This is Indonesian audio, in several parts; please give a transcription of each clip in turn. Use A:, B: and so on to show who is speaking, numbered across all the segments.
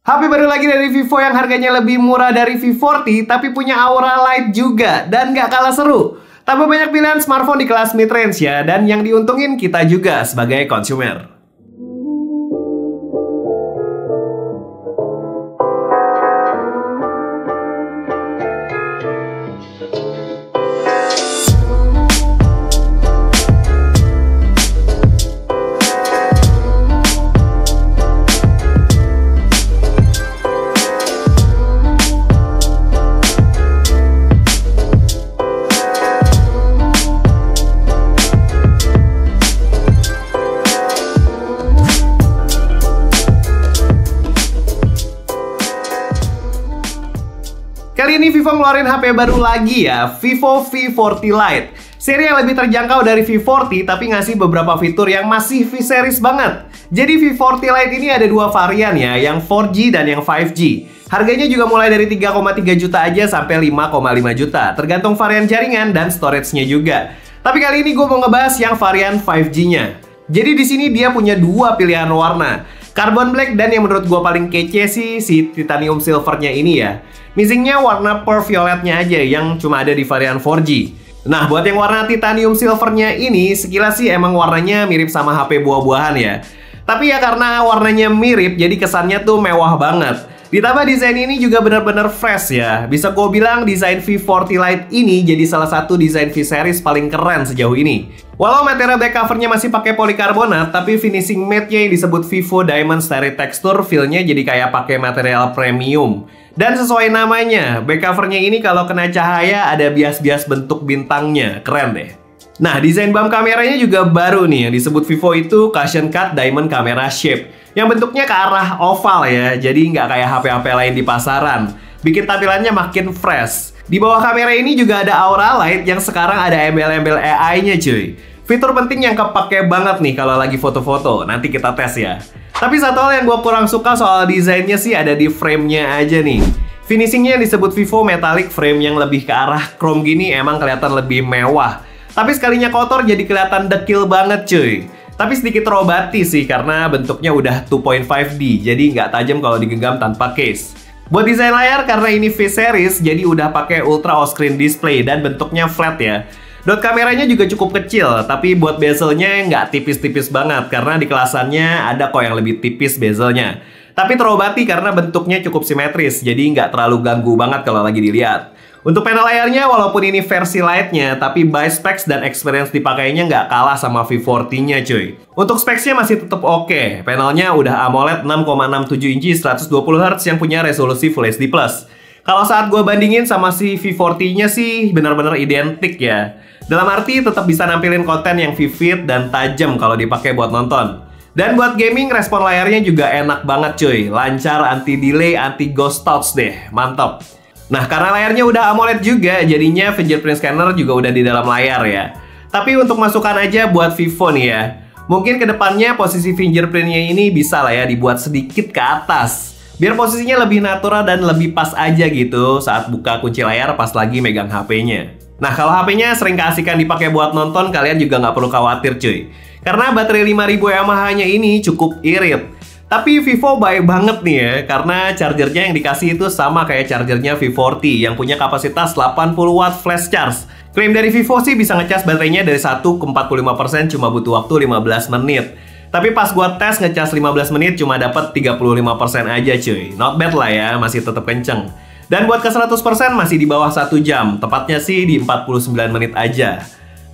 A: HP baru lagi dari Vivo yang harganya lebih murah dari V40 tapi punya aura light juga dan nggak kalah seru. Tambah banyak pilihan smartphone di kelas mid-range ya, dan yang diuntungin kita juga sebagai konsumer. Kali ini Vivo ngeluarin HP baru lagi ya, Vivo V40 Lite. Seri yang lebih terjangkau dari V40 tapi ngasih beberapa fitur yang masih V-series banget. Jadi V40 Lite ini ada dua varian ya, yang 4G dan yang 5G. Harganya juga mulai dari 3,3 juta aja sampai 5,5 juta, tergantung varian jaringan dan storage-nya juga. Tapi kali ini gue mau ngebahas yang varian 5G-nya. Jadi di sini dia punya dua pilihan warna, Carbon Black dan yang menurut gue paling kece sih si Titanium Silver-nya ini ya. Missingnya warna Pearl Violet-nya aja yang cuma ada di varian 4G. Nah, buat yang warna Titanium Silver-nya ini, sekilas sih emang warnanya mirip sama HP buah-buahan ya. Tapi ya karena warnanya mirip, jadi kesannya tuh mewah banget. Ditambah desain ini juga benar-benar fresh ya. Bisa gue bilang desain V40 Lite ini jadi salah satu desain V-series paling keren sejauh ini. Walau material back covernya masih pakai polikarbonat, tapi finishing matte-nya yang disebut Vivo Diamond Starry Texture feel-nya jadi kayak pakai material premium. Dan sesuai namanya, back covernya ini kalau kena cahaya ada bias-bias bentuk bintangnya, keren deh. Nah, desain bump kameranya juga baru nih, yang disebut Vivo itu Cushion Cut Diamond Camera Shape, yang bentuknya ke arah oval ya, jadi nggak kayak HP-HP lain di pasaran. Bikin tampilannya makin fresh. Di bawah kamera ini juga ada aura light yang sekarang ada embel-embel AI-nya cuy. Fitur penting yang kepake banget nih kalau lagi foto-foto, nanti kita tes ya. Tapi satu hal yang gue kurang suka soal desainnya sih ada di frame-nya aja nih. Finishingnya yang disebut Vivo Metallic Frame yang lebih ke arah chrome gini emang kelihatan lebih mewah. Tapi sekalinya kotor jadi kelihatan dekil banget cuy. Tapi sedikit terobati sih karena bentuknya udah 2.5D, jadi nggak tajam kalau digenggam tanpa case. Buat desain layar karena ini V-series, jadi udah pakai Ultra O-Screen display dan bentuknya flat ya. Dot kameranya juga cukup kecil, tapi buat bezelnya nggak tipis-tipis banget karena di kelasannya ada kok yang lebih tipis bezelnya. Tapi terobati karena bentuknya cukup simetris, jadi nggak terlalu ganggu banget kalau lagi dilihat. Untuk panel layarnya, walaupun ini versi Lite-nya, tapi by specs dan experience dipakainya nggak kalah sama V40-nya cuy. Untuk specs-nya masih tetap oke. Panelnya udah AMOLED 6,67 inci 120Hz yang punya resolusi Full HD+. Kalau saat gue bandingin sama si V40-nya sih benar-benar identik ya. Dalam arti tetap bisa nampilin konten yang vivid dan tajam kalau dipakai buat nonton. Dan buat gaming, respon layarnya juga enak banget cuy. Lancar, anti delay, anti ghost touch deh. Mantap. Nah, karena layarnya udah AMOLED juga, jadinya fingerprint scanner juga udah di dalam layar ya. Tapi untuk masukan aja buat Vivo nih ya. Mungkin kedepannya posisi fingerprintnya ini bisa lah ya dibuat sedikit ke atas. Biar posisinya lebih natural dan lebih pas aja gitu saat buka kunci layar pas lagi megang HP-nya. Nah, kalau HP-nya sering keasikan dipakai buat nonton, kalian juga nggak perlu khawatir cuy. Karena baterai 5000 mAh-nya ini cukup irit. Tapi Vivo baik banget nih ya, karena chargernya yang dikasih itu sama kayak chargernya V40 yang punya kapasitas 80 watt flash charge. Klaim dari Vivo sih bisa ngecas baterainya dari 1 ke 45% cuma butuh waktu 15 menit. Tapi pas gua tes ngecas 15 menit cuma dapat 35% aja cuy. Not bad lah ya, masih tetap kenceng. Dan buat ke 100% masih di bawah 1 jam, tepatnya sih di 49 menit aja.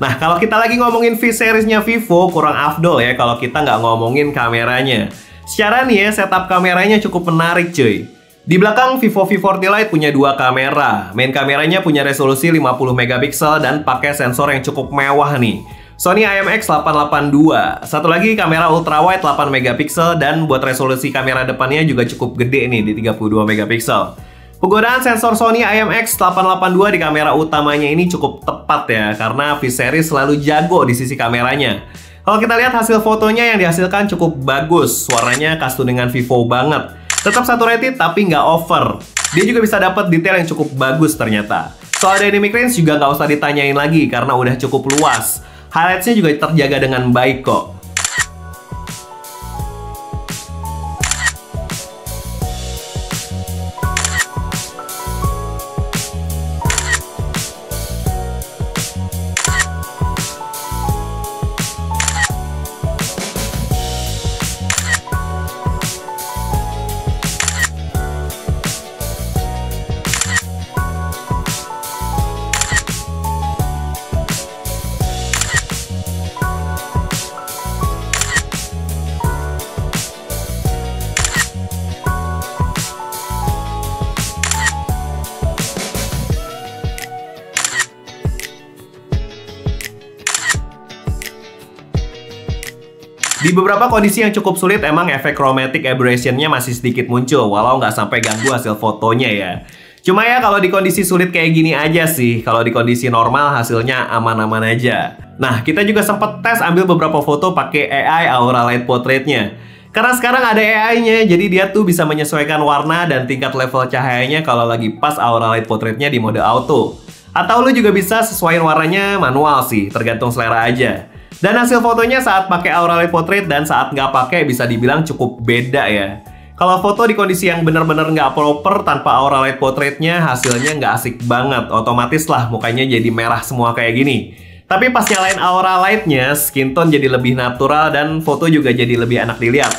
A: Nah, kalau kita lagi ngomongin V-series-nya Vivo, kurang afdol ya kalau kita nggak ngomongin kameranya. Secara nih ya, setup kameranya cukup menarik cuy. Di belakang Vivo V40 Lite punya dua kamera. Main kameranya punya resolusi 50 megapiksel dan pakai sensor yang cukup mewah nih. Sony IMX882. Satu lagi kamera ultrawide 8 megapiksel dan buat resolusi kamera depannya juga cukup gede nih di 32 megapiksel. Penggunaan sensor Sony IMX882 di kamera utamanya ini cukup tepat ya, karena V-series selalu jago di sisi kameranya. Kalau kita lihat hasil fotonya yang dihasilkan cukup bagus, warnanya custom dengan Vivo banget. Tetap saturated tapi nggak over. Dia juga bisa dapat detail yang cukup bagus ternyata. Soal dynamic range juga nggak usah ditanyain lagi karena udah cukup luas. Highlights-nya juga terjaga dengan baik kok. Di beberapa kondisi yang cukup sulit emang efek chromatic aberration-nya masih sedikit muncul, walau nggak sampai ganggu hasil fotonya ya. Cuma ya kalau di kondisi sulit kayak gini aja sih, kalau di kondisi normal hasilnya aman-aman aja. Nah, kita juga sempat tes ambil beberapa foto pakai AI Aura Light Portrait-nya. Karena sekarang ada AI-nya, jadi dia tuh bisa menyesuaikan warna dan tingkat level cahayanya kalau lagi pas Aura Light Portrait-nya di mode auto. Atau lu juga bisa sesuaiin warnanya manual sih, tergantung selera aja. Dan hasil fotonya saat pakai Aura Light Portrait dan saat nggak pakai bisa dibilang cukup beda ya. Kalau foto di kondisi yang bener-bener nggak proper tanpa Aura Light Portrait-nya, hasilnya nggak asik banget. Otomatis lah mukanya jadi merah semua kayak gini. Tapi pas nyalain Aura Light-nya, skin tone jadi lebih natural dan foto juga jadi lebih enak dilihat.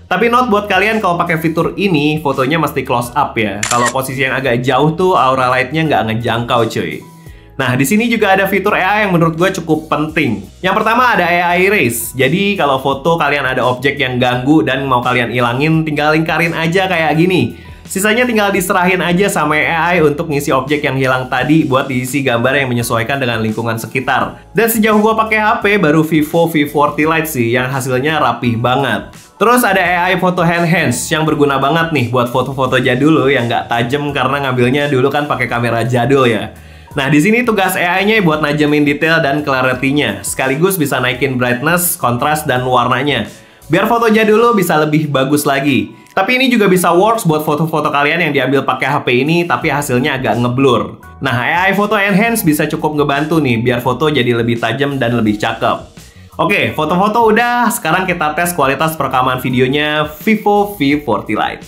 A: Tapi note buat kalian kalau pakai fitur ini, fotonya mesti close up ya. Kalau posisi yang agak jauh tuh Aura Light-nya nggak ngejangkau cuy. Nah, di sini juga ada fitur AI yang menurut gue cukup penting. Yang pertama ada AI Erase. Jadi kalau foto kalian ada objek yang ganggu dan mau kalian ilangin, tinggal lingkarin aja kayak gini. Sisanya tinggal diserahin aja sama AI untuk ngisi objek yang hilang tadi buat diisi gambar yang menyesuaikan dengan lingkungan sekitar. Dan sejauh gua pakai HP baru Vivo V40 Lite sih yang hasilnya rapih banget. Terus ada AI Photo Enhance yang berguna banget nih buat foto-foto jadul yang nggak tajam karena ngambilnya dulu kan pakai kamera jadul ya. Nah, di sini tugas AI-nya buat najemin detail dan clarity-nya, sekaligus bisa naikin brightness, kontras, dan warnanya. Biar foto jadul bisa lebih bagus lagi. Tapi ini juga bisa works buat foto-foto kalian yang diambil pakai HP ini tapi hasilnya agak ngeblur. Nah, AI Photo Enhance bisa cukup ngebantu nih biar foto jadi lebih tajam dan lebih cakep. Oke, foto-foto udah, sekarang kita tes kualitas perekaman videonya Vivo V40 Lite.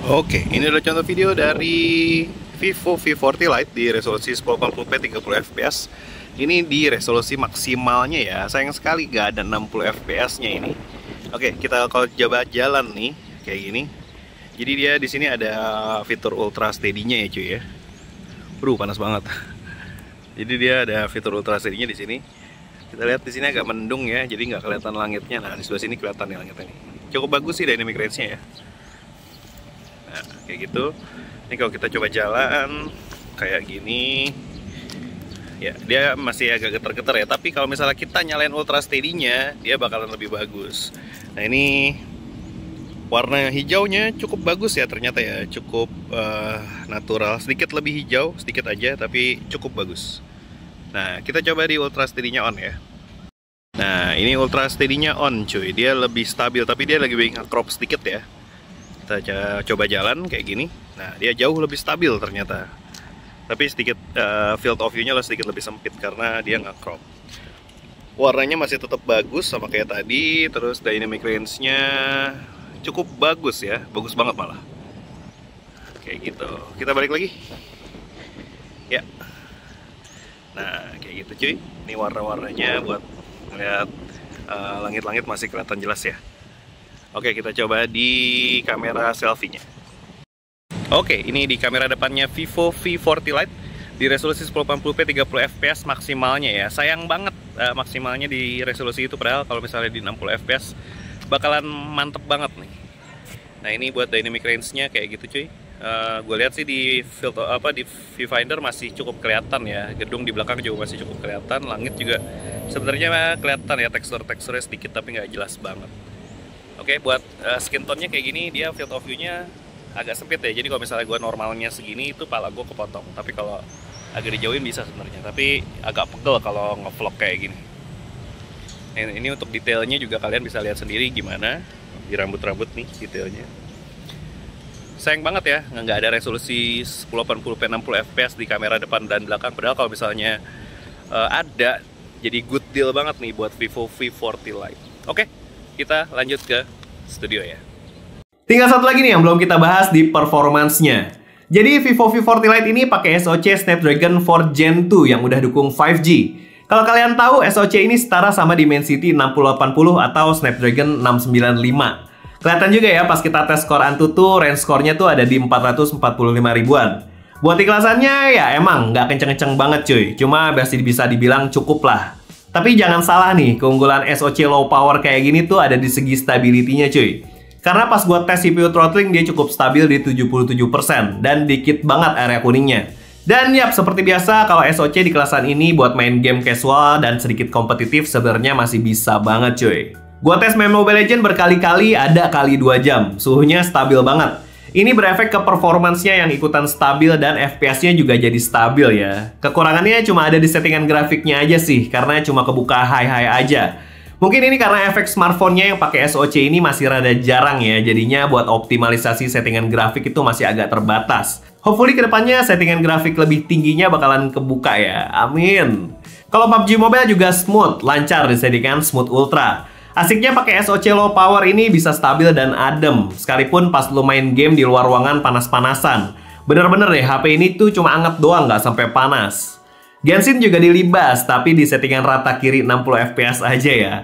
B: Oke, ini adalah contoh video dari Vivo V40 Lite di resolusi 1080p 30fps. Ini di resolusi maksimalnya ya, sayang sekali gak ada 60fps-nya ini. Oke, kita kalau coba jalan nih kayak gini. Jadi dia di sini ada fitur ultra steady-nya ya cuy ya. Panas banget. Jadi dia ada fitur ultra steady-nya di sini. Kita lihat di sini agak mendung ya, jadi nggak kelihatan langitnya. Nah, di sebelah sini kelihatan nih langitnya nih. Cukup bagus sih dynamic range-nya ya. Nah, kayak gitu. Ini kalau kita coba jalan kayak gini. Ya, dia masih agak getar-getar ya, tapi kalau misalnya kita nyalain ultra steady-nya, dia bakalan lebih bagus. Nah, ini warna hijaunya cukup bagus ya ternyata ya, cukup natural, sedikit lebih hijau, sedikit aja, tapi cukup bagus. Nah, kita coba di ultra steady-nya on ya. Nah, ini ultra steady-nya on cuy, dia lebih stabil, tapi dia lagi nge-crop sedikit ya. Kita coba jalan kayak gini, nah dia jauh lebih stabil ternyata. Tapi sedikit field of view-nya sedikit lebih sempit karena dia nge-crop. Warnanya masih tetap bagus sama kayak tadi, terus dynamic range-nya cukup bagus ya, bagus banget malah. Kayak gitu. Kita balik lagi. Ya. Nah, kayak gitu cuy. Ini warna-warnanya buat ngeliat langit-langit masih kelihatan jelas ya. Oke, kita coba di kamera selfie-nya. Oke, ini di kamera depannya Vivo V40 Lite di resolusi 1080p 30fps maksimalnya ya. Sayang banget maksimalnya di resolusi itu, padahal kalau misalnya di 60fps bakalan mantep banget nih. Nah, ini buat dynamic range-nya kayak gitu cuy. Gue lihat sih di filter di viewfinder masih cukup kelihatan ya. Gedung di belakang juga masih cukup kelihatan. Langit juga sebenarnya kelihatan ya, teksturnya sedikit tapi nggak jelas banget. Oke, buat skin tone-nya kayak gini, dia field of view-nya agak sempit ya. Jadi kalau misalnya gue normalnya segini itu pala gue kepotong. Tapi kalau agak dijauhin bisa sebenarnya. Tapi agak pegel kalau nge-vlog kayak gini. Ini untuk detailnya juga kalian bisa lihat sendiri gimana di rambut-rambut nih detailnya. Sayang banget ya nggak ada resolusi 1080p 60fps di kamera depan dan belakang. Padahal kalau misalnya ada, jadi good deal banget nih buat Vivo V40 Lite. Oke, kita lanjut ke studio ya.
A: Tinggal satu lagi nih yang belum kita bahas di performance-nya. Jadi Vivo V40 Lite ini pakai SoC Snapdragon 4 Gen 2 yang udah dukung 5G. Kalau kalian tahu, SoC ini setara sama Dimensity 6080 atau Snapdragon 695. Kelihatan juga ya pas kita tes skor Antutu, range skornya tuh ada di 445 ribuan. Buat ikhlasannya ya emang nggak kenceng-kenceng banget cuy, cuma masih bisa dibilang cukup lah. Tapi jangan salah nih, keunggulan SoC low power kayak gini tuh ada di segi stability-nya cuy. Karena pas gua tes CPU throttling dia cukup stabil di 77% dan dikit banget area kuningnya. Dan yap, seperti biasa kalau SoC di kelasan ini buat main game casual dan sedikit kompetitif sebenarnya masih bisa banget cuy. Gua tes main Mobile Legends berkali-kali, ada kali 2 jam. Suhunya stabil banget. Ini berefek ke performance-nya yang ikutan stabil dan FPS-nya juga jadi stabil ya. Kekurangannya cuma ada di settingan grafiknya aja sih, karena cuma kebuka high-high aja. Mungkin ini karena efek smartphone-nya yang pakai SoC ini masih rada jarang ya, jadinya buat optimalisasi settingan grafik itu masih agak terbatas. Hopefully kedepannya settingan grafik lebih tingginya bakalan kebuka ya, amin. Kalau PUBG Mobile juga smooth, lancar di settingan Smooth Ultra. Asiknya pakai SoC low power ini bisa stabil dan adem, sekalipun pas lu main game di luar ruangan panas-panasan. Bener-bener deh, HP ini tuh cuma anget doang, nggak sampai panas. Genshin juga dilibas, tapi di settingan rata kiri 60 fps aja ya.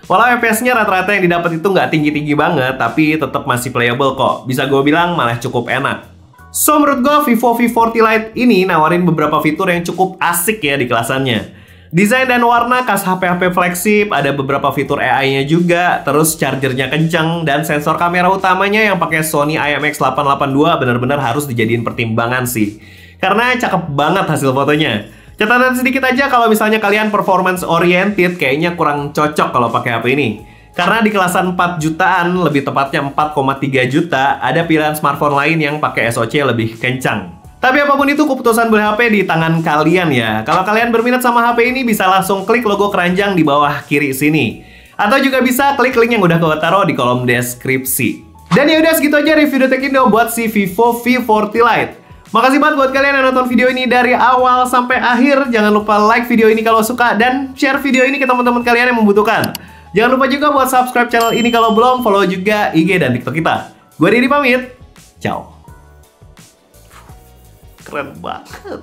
A: Walau FPS-nya rata-rata yang didapat itu nggak tinggi-tinggi banget, tapi tetap masih playable kok. Bisa gue bilang malah cukup enak. So, menurut gue Vivo V40 Lite ini nawarin beberapa fitur yang cukup asik ya di kelasannya. Desain dan warna khas HP-HP flagship, ada beberapa fitur AI-nya juga, terus chargernya kenceng, dan sensor kamera utamanya yang pakai Sony IMX882 benar-benar harus dijadiin pertimbangan sih. Karena cakep banget hasil fotonya. Catatan sedikit aja kalau misalnya kalian performance oriented, kayaknya kurang cocok kalau pakai HP ini. Karena di kelasan 4 jutaan, lebih tepatnya 4,3 juta, ada pilihan smartphone lain yang pakai SoC lebih kencang. Tapi apapun itu, keputusan beli HP di tangan kalian ya. Kalau kalian berminat sama HP ini, bisa langsung klik logo keranjang di bawah kiri sini. Atau juga bisa klik link yang udah gue taruh di kolom deskripsi. Dan ya udah segitu aja review Detekindo buat si Vivo V40 Lite. Makasih banget buat kalian yang nonton video ini dari awal sampai akhir. Jangan lupa like video ini kalau suka dan share video ini ke teman-teman kalian yang membutuhkan. Jangan lupa juga buat subscribe channel ini kalau belum, follow juga IG dan TikTok kita. Gue Didi pamit. Ciao. Keren banget.